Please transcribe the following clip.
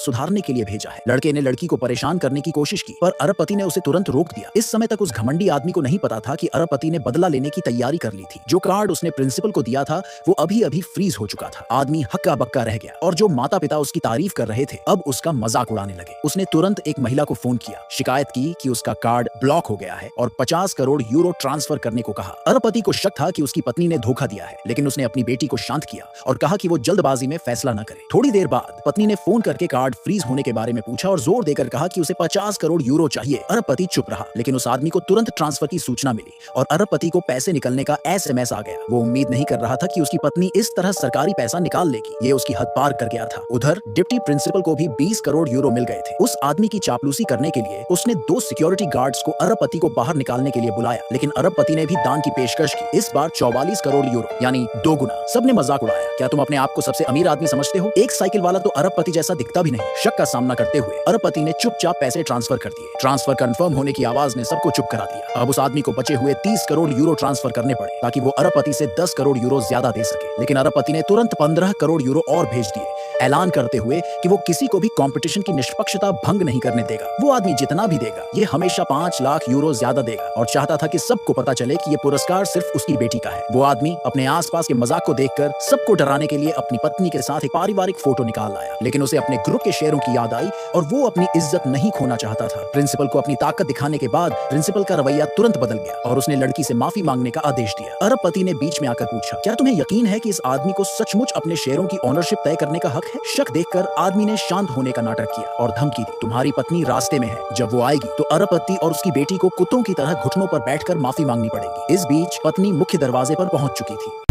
सुधारने के लिए भेजा है। लड़के ने लड़की को परेशान करने की कोशिश की, पर अरबपति ने उसे तुरंत रोक दिया। इस समय तक उस घमंडी आदमी को नहीं पता था कि अरबपति ने बदला लेने की तैयारी कर ली थी। जो कार्ड उसने प्रिंसिपल को दिया था वो अभी अभी फ्रीज हो चुका था। आदमी हक्का बक्का रह गया और जो माता पिता उसकी तारीफ कर रहे थे अब उसका मजाक उड़ाने लगे। उसने तुरंत एक महिला को फोन किया, शिकायत की कि उसका कार्ड ब्लॉक हो गया है और 50 करोड़ यूरो ट्रांसफर करने को कहा। अरबपति को शक था कि उसकी पत्नी ने धोखा दिया है, लेकिन उसने अपनी बेटी को शांत किया और कहा कि वो जल्दबाजी में फैसला न करे। थोड़ी देर बाद पत्नी ने फोन करके कार्ड फ्रीज होने के बारे में पूछा और जोर देकर कहा कि उसे 50 करोड़ यूरो चाहिए। अरबपति चुप रहा, लेकिन उस आदमी को तुरंत ट्रांसफर की सूचना मिली और अरबपति को पैसे निकलने का एसएमएस आ गया। वो उम्मीद नहीं कर रहा था कि उसकी पत्नी इस तरह सरकारी पैसा निकाल लेगी। ये उसकी हद पार कर गया था। उधर डिप्टी प्रिंसिपल को भी 20 करोड़ यूरो मिल गए थे। उस आदमी की चापलूसी करने के लिए उसने 2 सिक्योरिटी गार्ड्स को अरबपति को बाहर निकालने के लिए बुलाया, लेकिन अरबपति ने भी दान की पेशकश की, इस बार 44 करोड़ यूरो यानी 2 गुना। सबने मजाक उड़ाया, क्या तुम अपने आप को सबसे अमीर आदमी समझते हो? एक साइकिल वाला तो अरबपति जैसा दिखता भी नहीं। शक का सामना करते हुए अरबपति ने चुपचाप पैसे ट्रांसफर कर दिए। ट्रांसफर कंफर्म होने की आवाज ने सबको चुप करा दिया। अब उस आदमी को बचे हुए 30 करोड़ यूरो ट्रांसफर करने पड़े ताकि वो अरबपति से 10 करोड़ यूरो ज्यादा दे सके, लेकिन अरबपति ने तुरंत 15 करोड़ यूरो और भेज दिए, ऐलान करते हुए कि वो किसी को भी कंपटीशन की निष्पक्षता भंग नहीं करने देगा। वो आदमी जितना भी देगा ये हमेशा 5 लाख यूरो ज्यादा देगा और चाहता था कि सबको पता चले कि ये पुरस्कार सिर्फ उसकी बेटी का है। वो आदमी अपने आसपास के मजाक को देखकर सबको डराने के लिए अपनी पत्नी के साथ एक पारिवारिक फोटो निकाल लाया, लेकिन उसे अपने ग्रुप के शेयरों की याद आई और वो अपनी इज्जत नहीं खोना चाहता था। प्रिंसिपल को अपनी ताकत दिखाने के बाद प्रिंसिपल का रवैया तुरंत बदल गया और उसने लड़की से माफी मांगने का आदेश दिया। अरबपति ने बीच में आकर पूछा, क्या तुम्हें यकीन है कि इस आदमी को सचमुच अपने शेयरों की ओनरशिप तय करने का हक है? शक देखकर आदमी ने शांत होने का नाटक किया और धमकी दी, तुम्हारी पत्नी रास्ते में है, जब वो आएगी तो अरबपति और उसकी बेटी को कुत्तों की तरह घुटनों पर बैठकर माफी मांगनी पड़ेगी। इस बीच पत्नी मुख्य दरवाजे पर पहुंच चुकी थी।